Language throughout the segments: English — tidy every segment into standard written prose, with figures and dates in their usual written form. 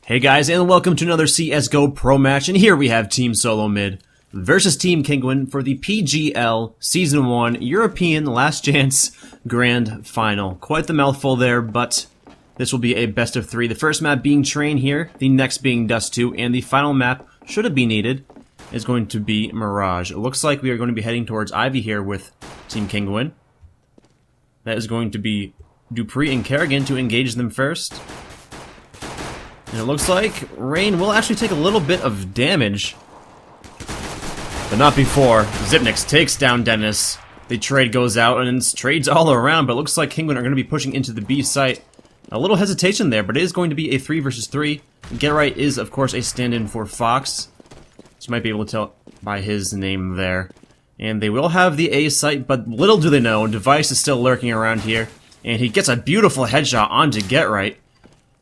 Hey guys, and welcome to another CSGO Pro match, and here we have Team SoloMid versus Team Kinguin for the PGL Season 1 European Last Chance Grand Final. Quite the mouthful there, but this will be a best of 3. The first map being Train here, the next being Dust 2, and the final map, should it be needed, is going to be Mirage. It looks like we are going to be heading towards Ivy here with Team Kinguin. That is going to be Dupree and Kerrigan to engage them first. And it looks like Rain will actually take a little bit of damage. But not before. Zipnix takes down Dennis. The trade goes out, and it's trades all around, but it looks like Kinguin are going to be pushing into the B site. A little hesitation there, but it is going to be a 3 versus 3. Get Right is, of course, a stand-in for Fox. So you might be able to tell by his name there. And they will have the A site, but little do they know, Device is still lurking around here. And he gets a beautiful headshot onto Get Right.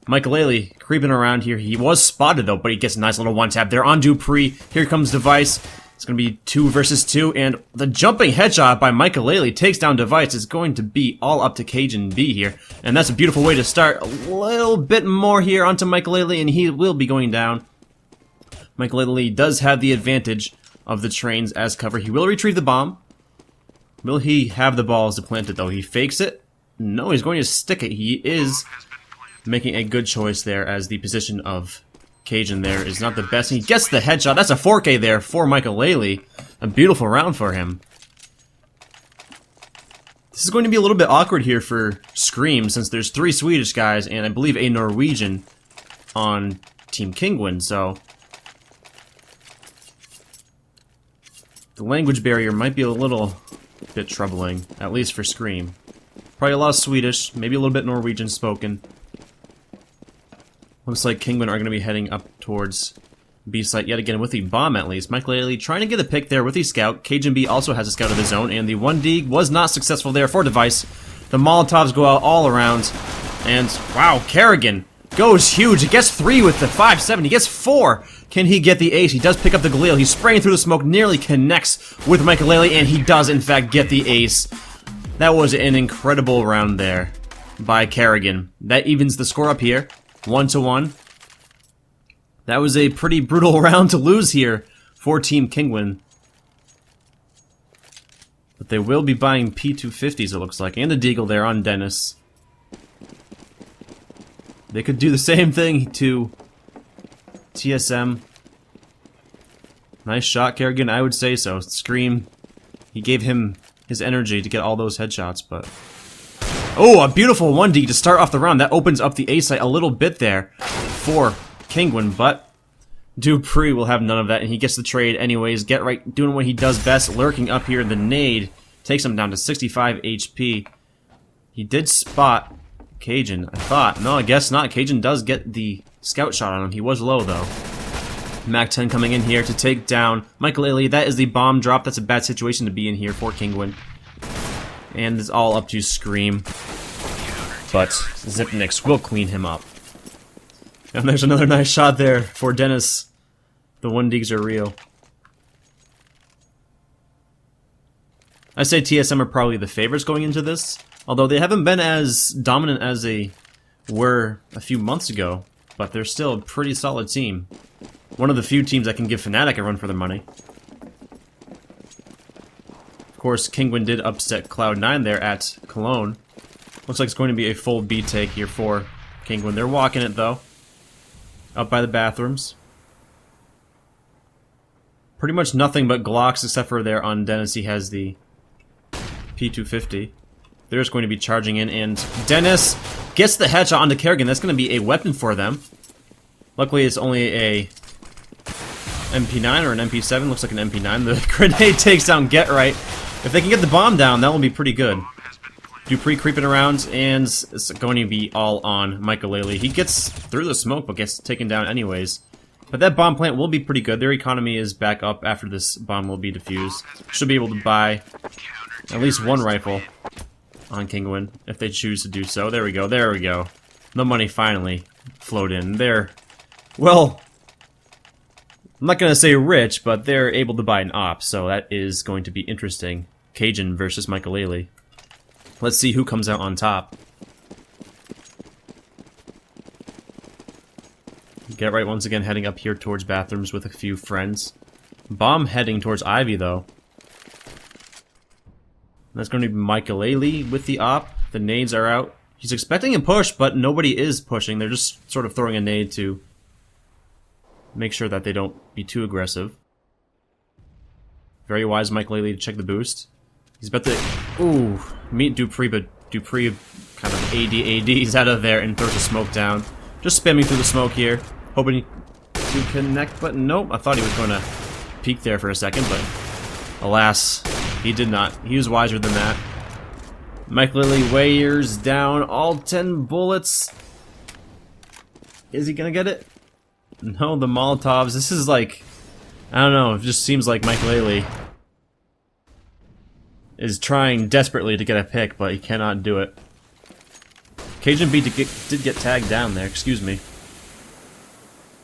Michael creeping around here. He was spotted though, but he gets a nice little one-tap there on Dupree. Here comes Device. It's going to be 2 versus 2, and the jumping headshot by Michael takes down Device. Is going to be all up to Cajun B here, and that's a beautiful way to start. A little bit more here onto Michael, and he will be going down. Michael does have the advantage of the trains as cover. He will retrieve the bomb. Will he have the balls to plant it though? He fakes it. No, he's going to stick it. He is making a good choice there, as the position of Cajun there is not the best. He gets the headshot. That's a 4K there for Michael. A beautiful round for him. This is going to be a little bit awkward here for Scream, since there's 3 Swedish guys and I believe a Norwegian on Team Kinguin, so the language barrier might be a little bit troubling, at least for Scream. Probably a lot of Swedish, maybe a little bit Norwegian spoken. Looks like Kinguin are going to be heading up towards B site yet again with the bomb at least. Michael trying to get a pick there with the scout. Cajun B also has a scout of his own, and the 1D was not successful there for Device. The Molotovs go out all around, and wow, Kerrigan goes huge. He gets 3 with the 5-7. He gets 4. Can he get the ace? He does pick up the Galil. He's spraying through the smoke, nearly connects with Michael, and he does in fact get the ace. That was an incredible round there by Kerrigan. That evens the score up here. 1-1. That was a pretty brutal round to lose here for Team Kinguin. But they will be buying P250s, it looks like, and the Deagle there on Dennis. They could do the same thing to TSM. Nice shot, Kerrigan, I would say so. Scream, he gave him his energy to get all those headshots, but oh, a beautiful 1D to start off the round. That opens up the A site a little bit there for Kinguin, but Dupree will have none of that, and he gets the trade anyways. Get Right doing what he does best, lurking up here. The nade takes him down to 65 HP. He did spot Cajun, I thought. No, I guess not. Cajun does get the scout shot on him. He was low, though. Mac-10 coming in here to take down Michael. That is the bomb drop. That's a bad situation to be in here for Kinguin. And it's all up to Scream. But Zipnix will clean him up. And there's another nice shot there for Dennis. The 1Ds are real. I say TSM are probably the favorites going into this, although they haven't been as dominant as they were a few months ago, but they're still a pretty solid team. One of the few teams that can give Fnatic a run for their money. Of course, Kinguin did upset Cloud9 there at Cologne. Looks like it's going to be a full B take here for Kinguin. They're walking it, though. Up by the bathrooms. Pretty much nothing but Glocks, except for there on Dennis. He has the P250. They're just going to be charging in, and Dennis gets the headshot onto Kerrigan. That's going to be a weapon for them. Luckily, it's only a MP9 or an MP7. Looks like an MP9. The grenade takes down Get Right. If they can get the bomb down, that will be pretty good. Dupree creeping around, and it's going to be all on Michael. He gets through the smoke, but gets taken down anyways. But that bomb plant will be pretty good. Their economy is back up after this bomb will be defused. Should be able to buy at least 1 rifle on Kinguin, if they choose to do so. There we go, there we go. The money finally flowed in. They're, well, I'm not going to say rich, but they're able to buy an op, so that is going to be interesting. Cajun versus Michael. Let's see who comes out on top. Get right once again heading up here towards bathrooms with a few friends. Bomb heading towards Ivy though. That's going to be Michael with the op. The nades are out. He's expecting a push, but nobody is pushing. They're just sort of throwing a nade to make sure that they don't be too aggressive. Very wise Michael to check the boost. He's about to, ooh, meet Dupree, but Dupree kind of ADs out of there and throws a smoke down. Just spamming through the smoke here, hoping to connect, but nope. I thought he was going to peek there for a second, but alas, he did not. He was wiser than that. Mike Lilly wears down all 10 bullets. Is he gonna get it? No, the Molotovs. This is like, I don't know, it just seems like Mike Lilly is trying desperately to get a pick, but he cannot do it. Cajun B did get tagged down there, excuse me.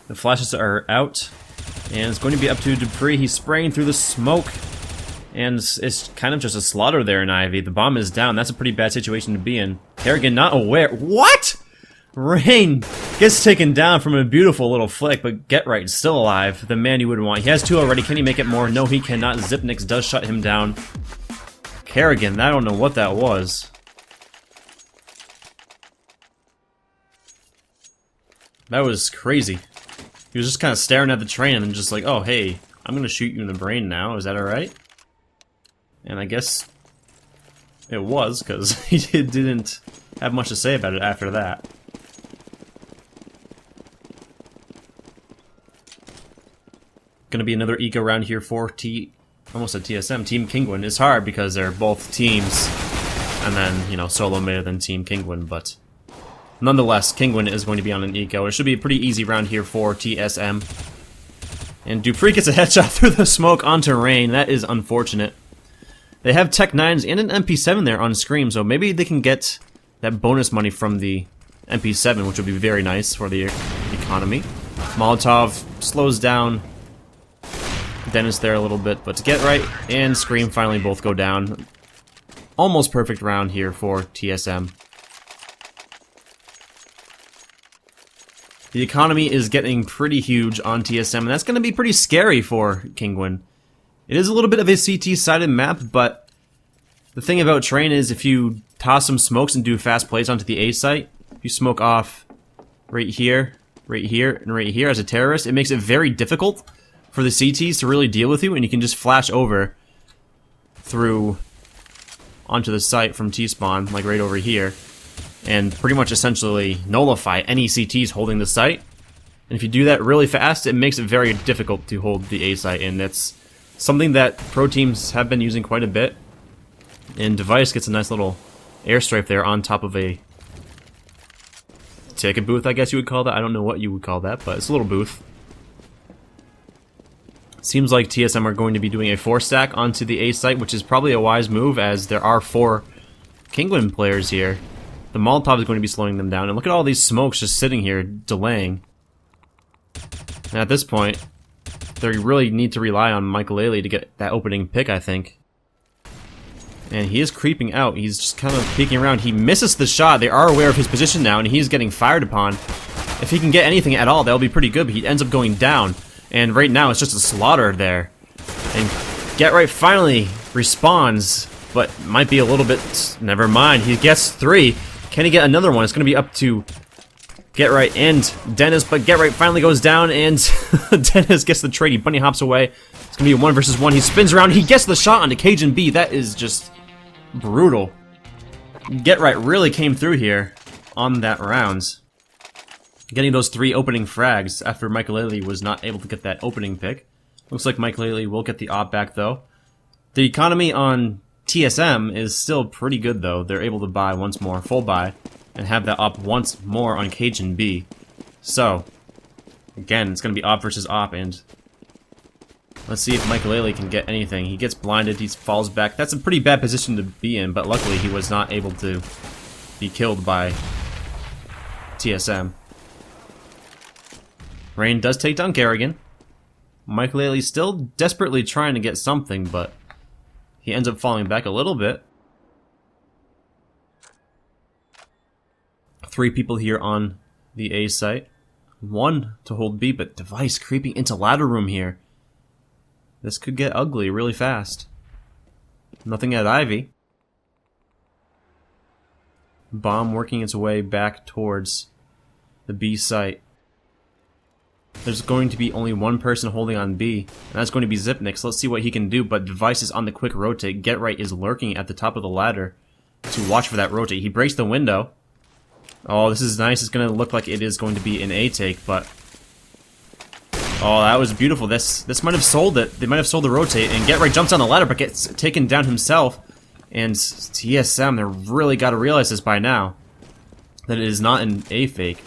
The flashes are out, and it's going to be up to Dupree. He's spraying through the smoke, and it's kind of just a slaughter there in Ivy. The bomb is down. That's a pretty bad situation to be in. Harrigan not aware. What? Rain gets taken down from a beautiful little flick, but Get Right still alive. The man you would want. He has 2 already. Can he make it more? No, he cannot. Zipnix does shut him down. Kerrigan, I don't know what that was. That was crazy. He was just kind of staring at the train and then just like, oh, hey, I'm gonna shoot you in the brain now. Is that alright? And I guess it was, because he didn't have much to say about it after that. Gonna be another eco round here for almost a TSM. Team Kinguin. It's hard because they're both teams, and then, you know, SoloMid and Team Kinguin, but nonetheless, Kinguin is going to be on an eco. It should be a pretty easy round here for TSM. And Dupree gets a headshot through the smoke onto Rain. That is unfortunate. They have Tech 9s and an MP7 there on Scream, so maybe they can get that bonus money from the MP7, which would be very nice for the economy. Molotov slows down Dennis there a little bit, but to Get Right and Scream finally both go down. Almost perfect round here for TSM. The economy is getting pretty huge on TSM, and that's going to be pretty scary for Kinguin. It is a little bit of a CT-sided map, but the thing about Train is if you toss some smokes and do fast plays onto the A site, if you smoke off right here, and right here as a terrorist, it makes it very difficult for the CTs to really deal with you, and you can just flash over through onto the site from T-spawn, like right over here, and pretty much essentially nullify any CTs holding the site. And if you do that really fast, it makes it very difficult to hold the A site, and that's something that pro teams have been using quite a bit. And Device gets a nice little airstrike there on top of a ticket booth, I guess you would call that. I don't know what you would call that, but it's a little booth. Seems like TSM are going to be doing a 4-stack onto the A site, which is probably a wise move as there are 4 Kinguin players here. The Molotov is going to be slowing them down, and look at all these smokes just sitting here, delaying. And at this point, they really need to rely on Michael to get that opening pick, I think. And he is creeping out. He's just kind of peeking around. He misses the shot. They are aware of his position now, and he's getting fired upon. If he can get anything at all, that'll be pretty good, but he ends up going down. And right now, it's just a slaughter there. And Get Right finally respawns, but might be a little bit... Never mind. He gets 3. Can he get another one? It's going to be up to Get Right and Dennis, but Get Right finally goes down, and Dennis gets the trade. He bunny hops away. It's going to be a 1 versus 1. He spins around. He gets the shot onto Cajun B. That is just brutal. Get Right really came through here on that round, getting those 3 opening frags after Michael was not able to get that opening pick. Looks like Michael will get the op back, though. The economy on TSM is still pretty good, though. They're able to buy once more, full buy, and have that op once more on Cajun B. So, again, it's going to be op versus op, and let's see if Michael can get anything. He gets blinded, he falls back. That's a pretty bad position to be in, but luckily he was not able to be killed by TSM. Rain does take down Kerrigan. Michael still desperately trying to get something, but he ends up falling back a little bit. 3 people here on the A site. 1 to hold B, but Device creeping into ladder room here. This could get ugly really fast. Nothing at Ivy. Bomb working its way back towards the B site. There's going to be only one person holding on B, and that's going to be Zipnix. Let's see what he can do, but Device is on the quick rotate. Get Right is lurking at the top of the ladder to watch for that rotate. He breaks the window. Oh, this is nice. It's going to look like it is going to be an A take, but... Oh, that was beautiful. This might have sold it. They might have sold the rotate, and Get Right jumps on the ladder, but gets taken down himself. And TSM, they really got to realize this by now, that it is not an A fake.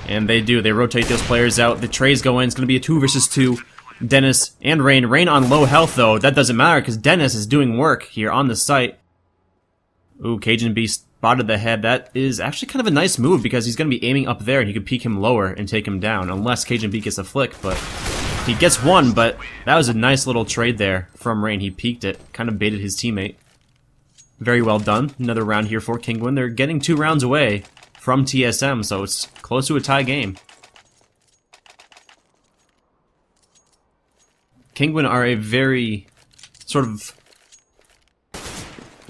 And they do. They rotate those players out. The trays go in. It's going to be a 2 versus 2. Dennis and Rain. Rain on low health, though. That doesn't matter, because Dennis is doing work here on the site. Ooh, Cajun B spotted the head. That is actually kind of a nice move, because he's going to be aiming up there, and he could peek him lower and take him down, unless Cajun B gets a flick, but he gets one, but that was a nice little trade there from Rain. He peeked it, kind of baited his teammate. Very well done. Another round here for Kinguin. They're getting 2 rounds away from TSM, so it's close to a tie game. Kinguin are a very sort of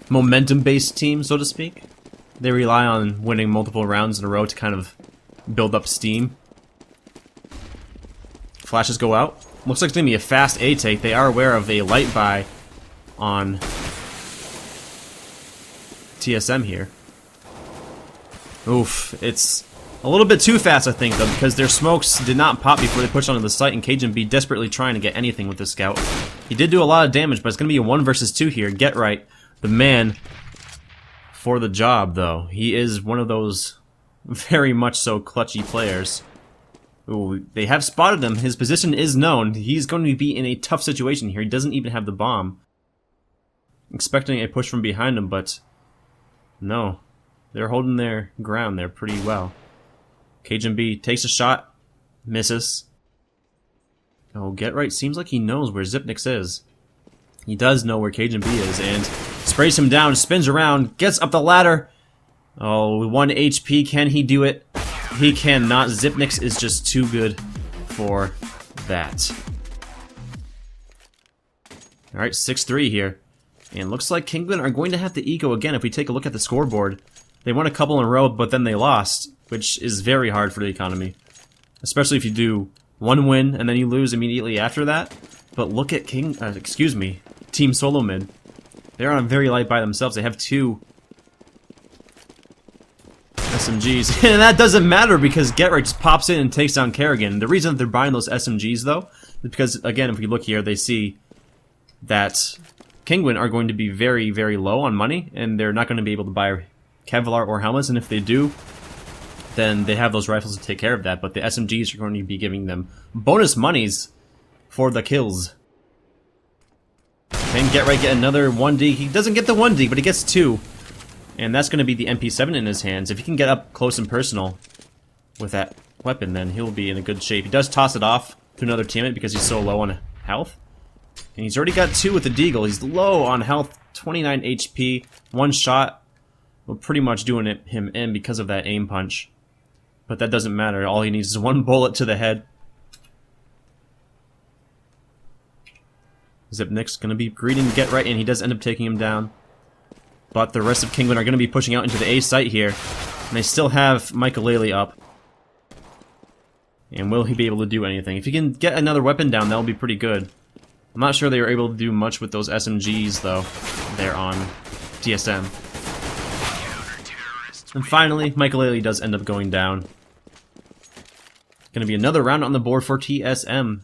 momentum-based team, so to speak. They rely on winning multiple rounds in a row to kind of build up steam. Flashes go out. Looks like it's going to be a fast A take. They are aware of a light buy on TSM here. Oof, it's a little bit too fast, I think, though, because their smokes did not pop before they pushed onto the site, and Cajun B desperately trying to get anything with the scout. He did do a lot of damage, but it's going to be a 1 versus 2 here. Get Right, the man for the job, though. He is one of those very much so clutchy players. Ooh, they have spotted him. His position is known. He's going to be in a tough situation here. He doesn't even have the bomb. Expecting a push from behind him, but no. They're holding their ground there pretty well. Cajun B takes a shot, misses. Oh, Get Right seems like he knows where Zipnix is. He does know where Cajun B is, and sprays him down, spins around, gets up the ladder. Oh, 1 HP, can he do it? He cannot. Zipnix is just too good for that. Alright, 6-3 here. And looks like Kinguin are going to have to eco again if we take a look at the scoreboard. They won a couple in a row, but then they lost, which is very hard for the economy. Especially if you do 1 win and then you lose immediately after that. But look at Team SoloMid. They're on very light by themselves. They have 2 SMGs. And that doesn't matter because Get Right just pops in and takes down Kerrigan. The reason that they're buying those SMGs, though, is because, again, if we look here, they see that Kinguin are going to be very, very low on money, and they're not going to be able to buy Kevlar or helmets, and if they do, then they have those rifles to take care of that, but the SMGs are going to be giving them bonus monies for the kills. Can Get Right get another 1D? He doesn't get the 1D, but he gets 2. And that's going to be the MP7 in his hands. If he can get up close and personal with that weapon, then he'll be in a good shape. He does toss it off to another teammate because he's so low on health. And he's already got 2 with the Deagle. He's low on health, 29 HP, 1 shot. Will pretty much doing him in because of that aim punch. But that doesn't matter. All he needs is 1 bullet to the head. Zipnix gonna be greeting Get Right, and he does end up taking him down. But the rest of Kinguin are gonna be pushing out into the A site here. And they still have Michael up. And will he be able to do anything? If he can get another weapon down, that'll be pretty good. I'm not sure they were able to do much with those SMGs, though. They're on TSM. And finally, Michael does end up going down. Gonna be another round on the board for TSM.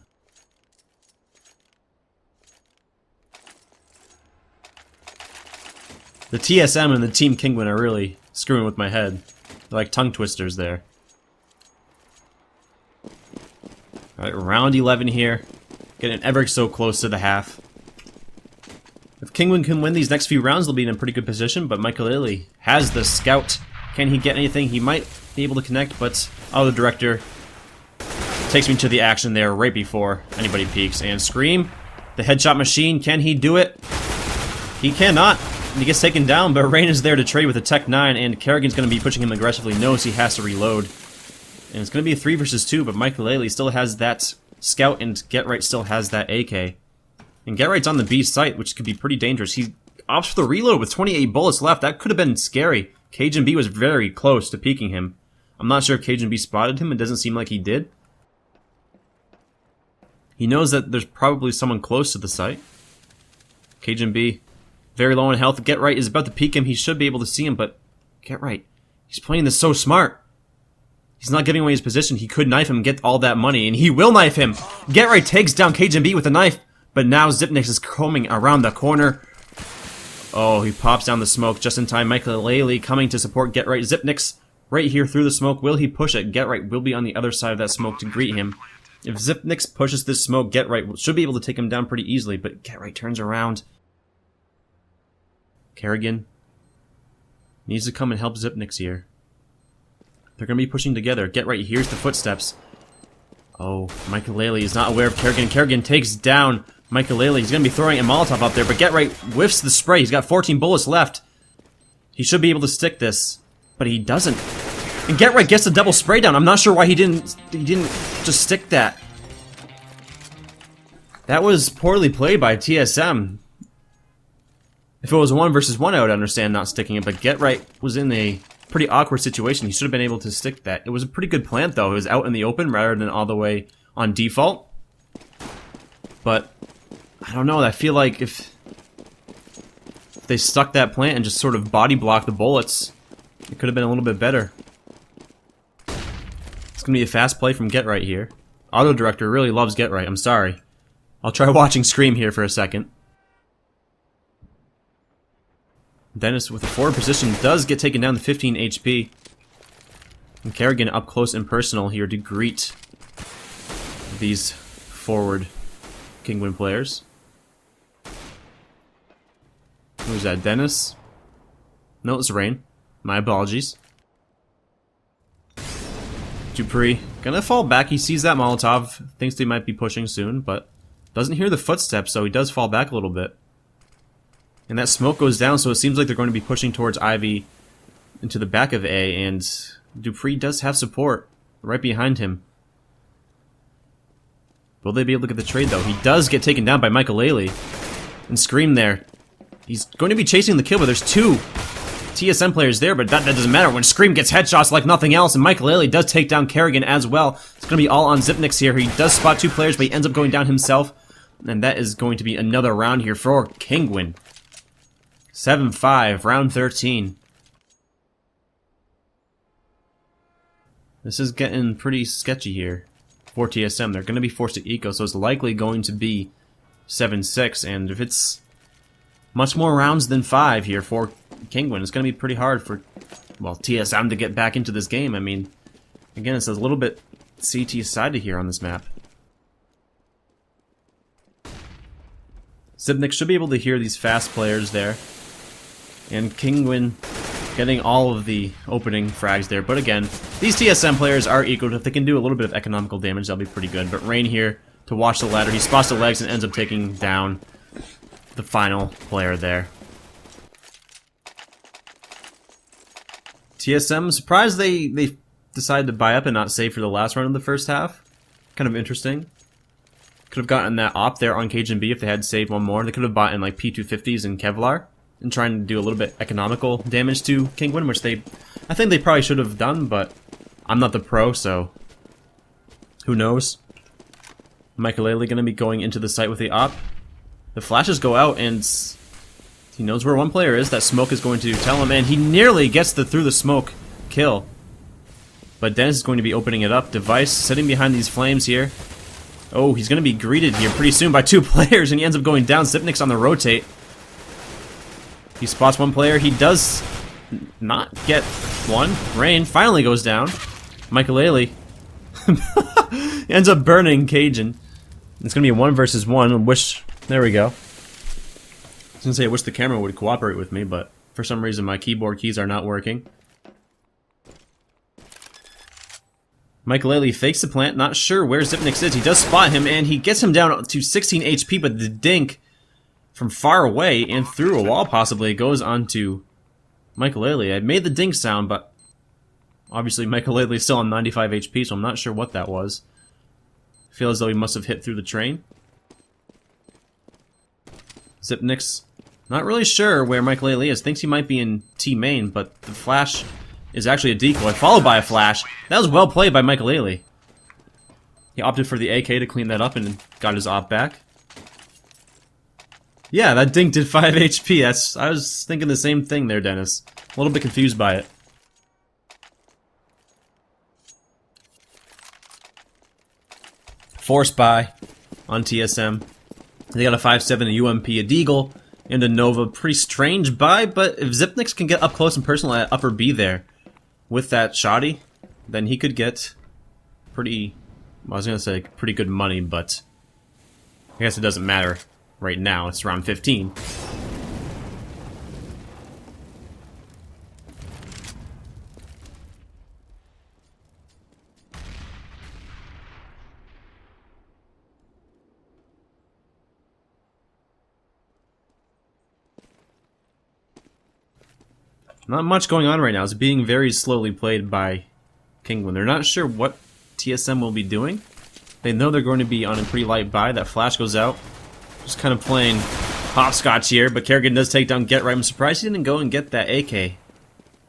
The TSM and the Team Kinguin are really screwing with my head. They're like tongue twisters there. Alright, round 11 here. Getting ever so close to the half. If Kinguin can win these next few rounds, they'll be in a pretty good position, but Michael has the scout. Can he get anything? He might be able to connect, but the director takes me to the action there right before anybody peeks. And Scream, the headshot machine, can he do it? He cannot. He gets taken down, but Rain is there to trade with a Tech 9, and Kerrigan's going to be pushing him aggressively. Knows he has to reload. And it's going to be a 3 versus 2, but Michael still has that scout, and GetRight still has that AK. And GetRight's on the B site, which could be pretty dangerous. He opts for the reload with 28 bullets left. That could have been scary. Cajun B was very close to peeking him. I'm not sure if Cajun B spotted him. It doesn't seem like he did. He knows that there's probably someone close to the site. Cajun B, very low on health. GetRight is about to peek him. He should be able to see him, but GetRight, he's playing this so smart. He's not giving away his position. He could knife him and get all that money, and he will knife him. GetRight takes down Cajun B with a knife, but now Zipnix is coming around the corner. Oh, he pops down the smoke just in time. Michael coming to support GetRight. Zipnix right here through the smoke. Will he push it? GetRight will be on the other side of that smoke to greet him. If Zipnix pushes this smoke, GetRight should be able to take him down pretty easily, but GetRight turns around. Kerrigan needs to come and help Zipnix here. They're going to be pushing together. GetRight hears the footsteps. Oh, Michael is not aware of Kerrigan. Kerrigan takes down Michael. He's going to be throwing a Molotov up there, but GetRight whiffs the spray. He's got 14 bullets left. He should be able to stick this, but he doesn't. And GetRight gets the double spray down. I'm not sure why he didn't just stick that. That was poorly played by TSM. If it was 1 versus 1, I would understand not sticking it, but GetRight was in a pretty awkward situation. He should have been able to stick that. It was a pretty good plant, though. It was out in the open rather than all the way on default. But I don't know. I feel like if they stuck that plant and just sort of body blocked the bullets, it could have been a little bit better. It's going to be a fast play from GetRight here. Auto Director really loves GetRight. I'm sorry. I'll try watching Scream here for a second. Dennis with a forward position does get taken down to 15 HP. And Kerrigan up close and personal here to greet these forward Kinguin players. Who's that, Dennis? No, it's Rain. My apologies. Dupree gonna fall back. He sees that Molotov, thinks they might be pushing soon, but doesn't hear the footsteps, so he does fall back a little bit. And that smoke goes down, so it seems like they're going to be pushing towards Ivy into the back of A, and Dupree does have support right behind him. Will they be able to get the trade, though? He does get taken down by Michael and Scream there. He's going to be chasing the kill, but there's 2 TSM players there, but that doesn't matter when Scream gets headshots like nothing else, and Michael does take down Kerrigan as well. It's going to be all on Zipnix here. He does spot 2 players, but he ends up going down himself, and that is going to be another round here for Kinguin. 7-5, round 13. This is getting pretty sketchy here for TSM. They're going to be forced to eco, so it's likely going to be 7-6, and if it's much more rounds than 5 here for Kinguin, it's going to be pretty hard for, well, TSM to get back into this game. I mean, again, it's a little bit CT-sided here on this map. Zipnix should be able to hear these fast players there. And Kinguin getting all of the opening frags there. But again, these TSM players are equal. If they can do a little bit of economical damage, that'll be pretty good. But Rain here to watch the ladder. He spots the legs and ends up taking down the final player there. TSM, surprised they decided to buy up and not save for the last round of the first half. Kind of interesting. Could have gotten that op there on Cajun B if they had saved one more. They could have bought in like P250s and Kevlar and trying to do a little bit economical damage to Kinguin, which I think they probably should have done, but I'm not the pro, so who knows. Michael going to be going into the site with the op. The flashes go out, and he knows where one player is. That smoke is going to tell him, and he nearly gets the through the smoke kill. But Dennis is going to be opening it up. Device sitting behind these flames here. Oh, he's going to be greeted here pretty soon by 2 players, and he ends up going down. Zipnix on the rotate. He spots one player. He does not get one. Rain finally goes down. Michael ends up burning Cajun. It's going to be a 1 versus 1. There we go. I was going to say I wish the camera would cooperate with me, but for some reason my keyboard keys are not working. Michael fakes the plant, not sure where Zipnix is. He does spot him, and he gets him down to 16 HP, but the dink from far away and through a wall possibly goes onto Michael. I made the dink sound, but Obviously, Michael is still on 95 HP, so I'm not sure what that was. I feel as though he must have hit through the train. Zipnix, not really sure where Michael is. Thinks he might be in T main, but the flash is actually a decoy, followed by a flash. That was well played by Michael. He opted for the AK to clean that up and got his op back. Yeah, that dink did 5 HP. I was thinking the same thing there, Dennis. A little bit confused by it. Force buy on TSM. They got a 5-7, a UMP, a Deagle, and a Nova. Pretty strange buy, but if Zipnix can get up close and personal at upper B there with that shoddy, then he could get pretty, I was going to say pretty good money, but I guess it doesn't matter right now. It's round 15. Not much going on right now. It's being very slowly played by Kinguin. They're not sure what TSM will be doing. They know they're going to be on a pretty light buy. That flash goes out. Just kind of playing hopscotch here, but Kerrigan does take down Get Right. I'm surprised he didn't go and get that AK.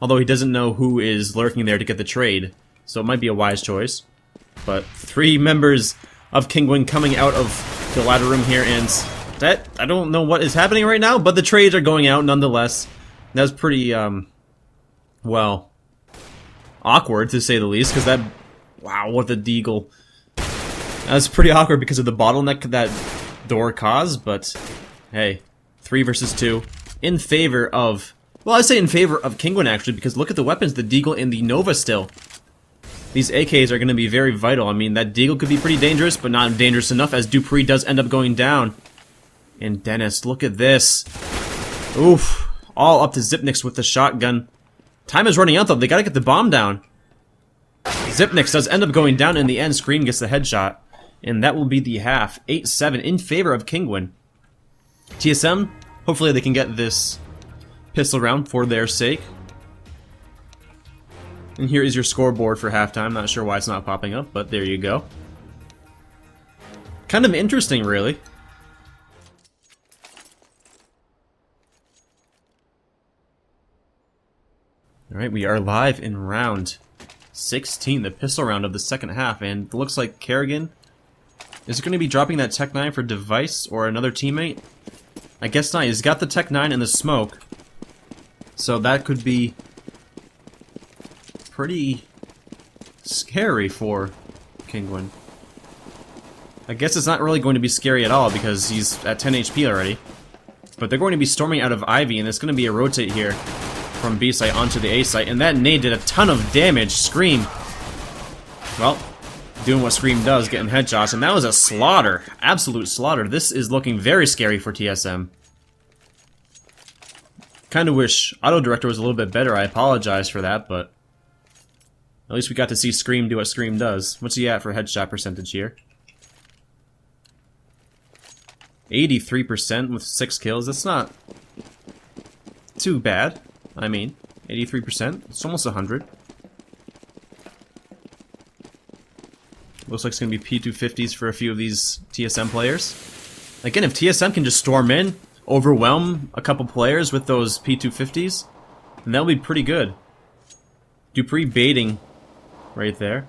Although he doesn't know who is lurking there to get the trade, so it might be a wise choice. But 3 members of Kinguin coming out of the ladder room here, and that, I don't know what is happening right now, but the trades are going out nonetheless. That was pretty, well, awkward to say the least, because that, wow, what the deagle. That was pretty awkward because of the bottleneck that door caused, but hey, 3 versus 2 in favor of, well, I say in favor of Kinguin actually, because look at the weapons, the Deagle and the Nova still. These AKs are going to be very vital. I mean, that Deagle could be pretty dangerous, but not dangerous enough as Dupree does end up going down. And Dennis, look at this. Oof. All up to Zipnix with the shotgun. Time is running out though, they gotta get the bomb down. Zipnix does end up going down in the end, Scream gets the headshot. And that will be the half, 8-7 in favor of Kinguin. TSM, hopefully they can get this pistol round for their sake. And here is your scoreboard for halftime, not sure why it's not popping up, but there you go. Kind of interesting, really. Alright, we are live in round 16, the pistol round of the second half, and it looks like Kerrigan is going to be dropping that Tech 9 for Device or another teammate. I guess not, he's got the Tech 9 in the smoke, so that could be pretty scary for Kinguin. I guess it's not really going to be scary at all because he's at 10 HP already, but they're going to be storming out of Ivy, and it's going to be a rotate here from B site onto the A site, and that nade did a ton of damage. Scream, well, doing what Scream does, getting headshots, and that was a slaughter, absolute slaughter. This is looking very scary for TSM. Kind of wish Auto Director was a little bit better. I apologize for that, but at least we got to see Scream do what Scream does. What's he at for headshot percentage here? 83% with 6 kills. That's not too bad. I mean, 83%. It's almost 100. Looks like it's going to be P250s for a few of these TSM players. Again, if TSM can just storm in, overwhelm a couple players with those P250s, then that'll be pretty good. Dupree baiting right there.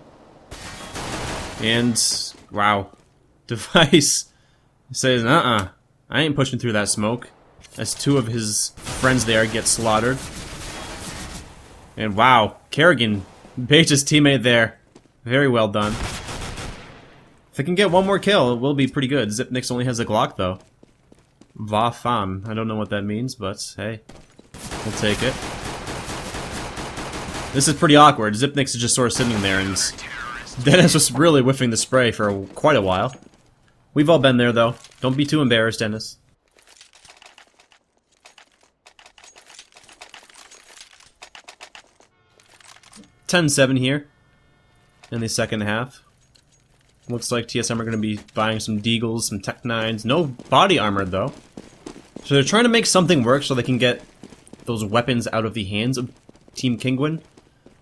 And, wow. Device says, I ain't pushing through that smoke. As 2 of his friends there get slaughtered. And wow, Kerrigan baits his teammate there. Very well done. If they can get one more kill, it will be pretty good. Zipnix only has a Glock though. Va fam. I don't know what that means, but hey, we'll take it. This is pretty awkward. Zipnix is just sort of sitting there, and Dennis was really whiffing the spray for quite a while. We've all been there though. Don't be too embarrassed, Dennis. 10-7 here in the second half. Looks like TSM are going to be buying some Deagles, some Tech 9s. No body armor, though. So they're trying to make something work so they can get those weapons out of the hands of Team Kinguin.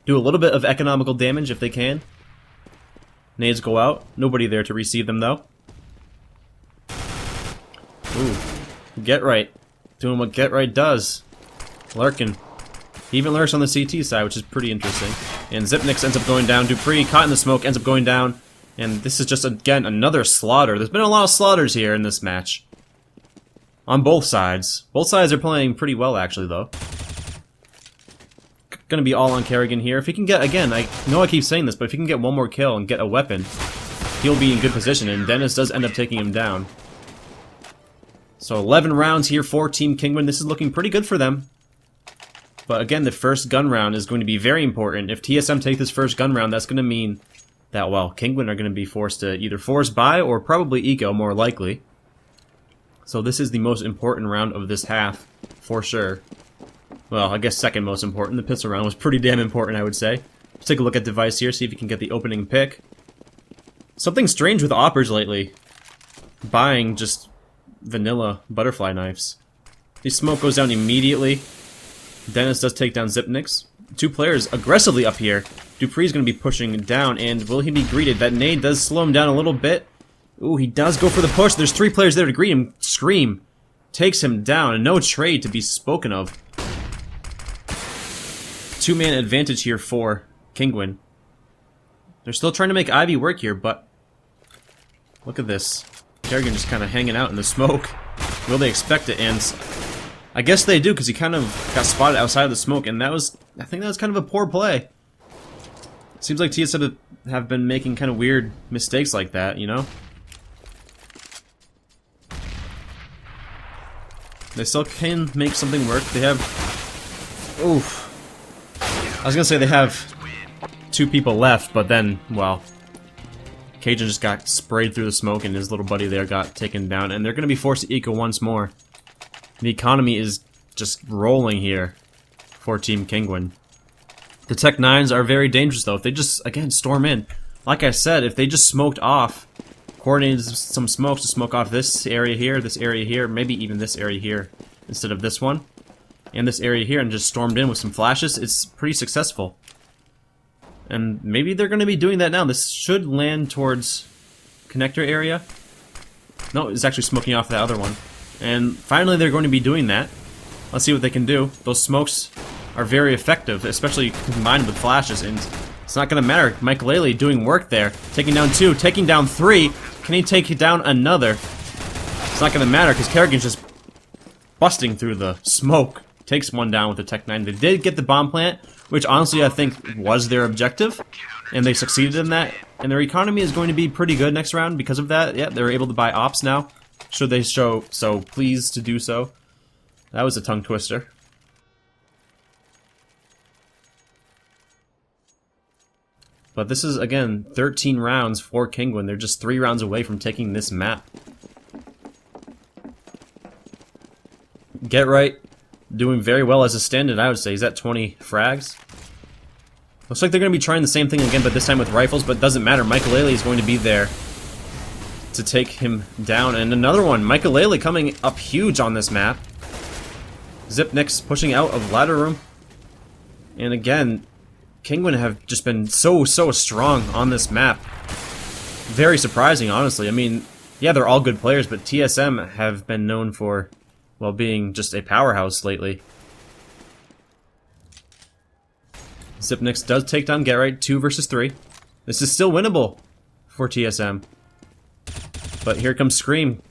do a little bit of economical damage if they can. Nades go out. Nobody there to receive them, though. Ooh. Get Right. Doing what Get Right does. Lurking. He even lurks on the CT side, which is pretty interesting. And Zipnix ends up going down. Dupree, caught in the smoke, ends up going down. And this is just, again, another slaughter. There's been a lot of slaughters here in this match. On both sides. Both sides are playing pretty well, actually, though. Gonna be all on Kerrigan here. If he can get, again, I know I keep saying this, but if he can get one more kill and get a weapon, he'll be in good position, and Dennis does end up taking him down. So 11 rounds here for Team Kinguin. This is looking pretty good for them. But again, the first gun round is going to be very important. If TSM take this first gun round, that's going to mean that, well, Kinguin are going to be forced to either force buy or probably eco, more likely. So this is the most important round of this half, for sure. Well, I guess second most important. The pistol round was pretty damn important, I would say. Let's take a look at Device here, see if he can get the opening pick. Something strange with Oppers lately. Buying just vanilla butterfly knives. The smoke goes down immediately. Dennis does take down Zipnix. Two players aggressively up here. Dupree's going to be pushing down, and will he be greeted? That nade does slow him down a little bit. Ooh, he does go for the push. There's three players there to greet him. Scream takes him down, and no trade to be spoken of. Two-man advantage here for Kinguin. They're still trying to make Ivy work here, but look at this. Kerrigan just kind of hanging out in the smoke. Will they expect it? And I guess they do, because he kind of got spotted outside of the smoke, and that was, I think that was kind of a poor play. It seems like TSM have been making kind of weird mistakes like that, you know? They still can make something work. They have... Oof. I was gonna say they have two people left, but then, well, Cajun just got sprayed through the smoke and his little buddy there got taken down, and they're gonna be forced to eco once more. The economy is just rolling here for Team Kinguin. The Tech 9s are very dangerous, though. If they just, again, storm in. Like I said, if they just smoked off, coordinated some smokes to smoke off this area here, maybe even this area here instead of this one, and this area here, and just stormed in with some flashes, it's pretty successful. And maybe they're going to be doing that now. This should land towards connector area. No, it's actually smoking off that other one. And finally they're going to be doing that. Let's see what they can do. Those smokes are very effective, especially combined with flashes, and it's not going to matter. Mike Laley doing work there. Taking down two, taking down three. Can he take down another? It's not going to matter, because Kerrigan's just busting through the smoke. Takes one down with the Tech 9. They did get the bomb plant, which honestly I think was their objective, and they succeeded in that. And their economy is going to be pretty good next round because of that. Yeah, they're able to buy ops now. Should they show so pleased to do so. That was a tongue twister. But this is, again, 13 rounds for Kinguin. They're just 3 rounds away from taking this map. Get Right. Doing very well as a stand-in, I would say. He's at 20 frags. Looks like they're going to be trying the same thing again, but this time with rifles, but it doesn't matter. Michael Laley is going to be there to take him down. And another one. Michael Laley coming up huge on this map. Zipnix pushing out of ladder room. And again, Kinguin have just been so strong on this map. Very surprising, honestly. I mean, yeah, they're all good players, but TSM have been known for, well, being just a powerhouse lately. Zipnix does take down Get Right, 2 versus 3. This is still winnable for TSM. But here comes Scream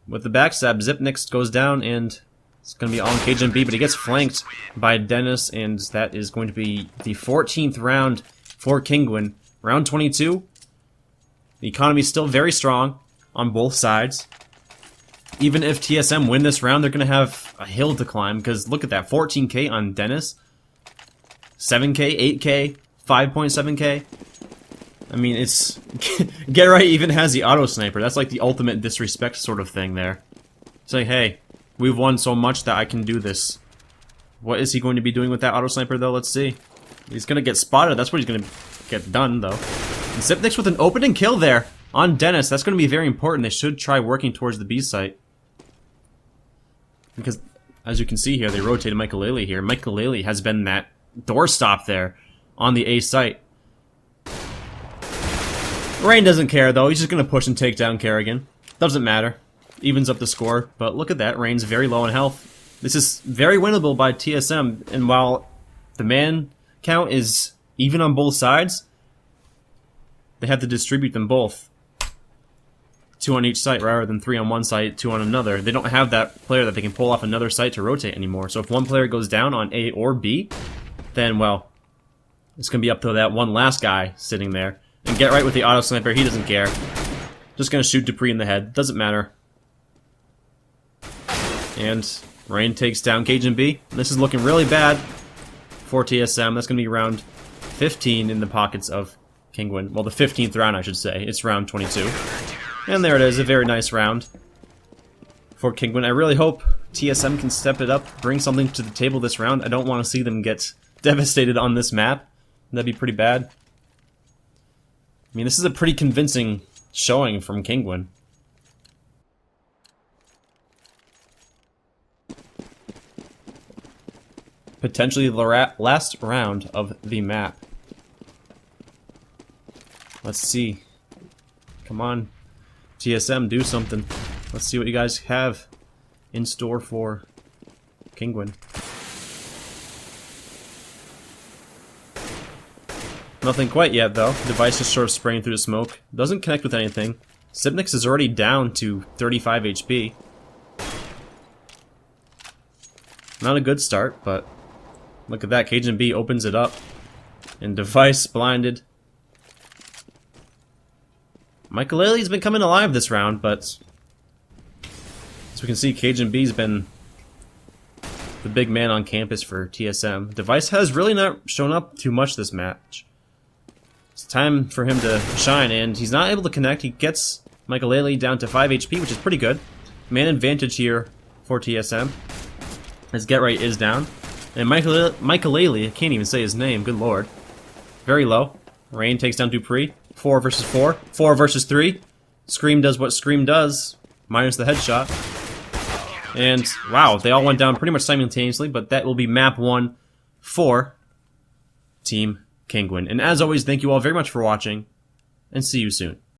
with the backstab. Zipnix goes down, and it's going to be all in Cajun B, but he gets flanked by Dennis, and that is going to be the 14th round for Kinguin. Round 22. The economy is still very strong on both sides. Even if TSM win this round, they're going to have a hill to climb, because look at that, 14k on Dennis, 7k, 8k, 5.7k. I mean, it's... Get Right even has the auto sniper. That's like the ultimate disrespect sort of thing there. It's like, hey, we've won so much that I can do this. What is he going to be doing with that auto sniper, though? Let's see. He's going to get spotted. That's what he's going to get done, though. And Zipnix with an opening kill there on Dennis. That's going to be very important. They should try working towards the B site. Because, as you can see here, they rotated Michael Laley here. Michael Laley has been that doorstop there. on the A site. Rain doesn't care, though. He's just going to push and take down Kerrigan. Doesn't matter. Evens up the score, but look at that. Rain's very low in health. This is very winnable by TSM, and while the man count is even on both sides, they have to distribute them both. 2 on each site rather than 3 on one site, 2 on another. They don't have that player that they can pull off another site to rotate anymore. So if one player goes down on A or B, then, well, it's going to be up to that one last guy sitting there. And get right with the auto sniper, he doesn't care. Just going to shoot Dupree in the head, doesn't matter. And Rain takes down Cajun B. This is looking really bad for TSM. That's going to be round 15 in the pockets of Kinguin. Well, the 15th round, I should say. It's round 22. And there it is, a very nice round for Kinguin. I really hope TSM can step it up, bring something to the table this round. I don't want to see them get devastated on this map. That'd be pretty bad. I mean, this is a pretty convincing showing from Kinguin. Potentially the last round of the map. Let's see. Come on, TSM, do something. Let's see what you guys have in store for Kinguin. Nothing quite yet, though. Device just sort of spraying through the smoke. Doesn't connect with anything. Sipnix is already down to 35 HP. Not a good start, but look at that. Cajun B opens it up. And Device blinded. Michaelele's been coming alive this round, but as we can see, Cajun B's been the big man on campus for TSM. Device has really not shown up too much this match. It's time for him to shine, and he's not able to connect. He gets Michaelele down to 5 HP, which is pretty good. Man advantage here for TSM. His get right is down. And Michaelele, I can't even say his name, good lord. Very low. Rain takes down Dupree. 4 versus 4. 4 versus 3. Scream does what Scream does, minus the headshot. And, wow, they all went down pretty much simultaneously, but that will be map 1 for Team Kinguin. And as always, thank you all very much for watching, and see you soon.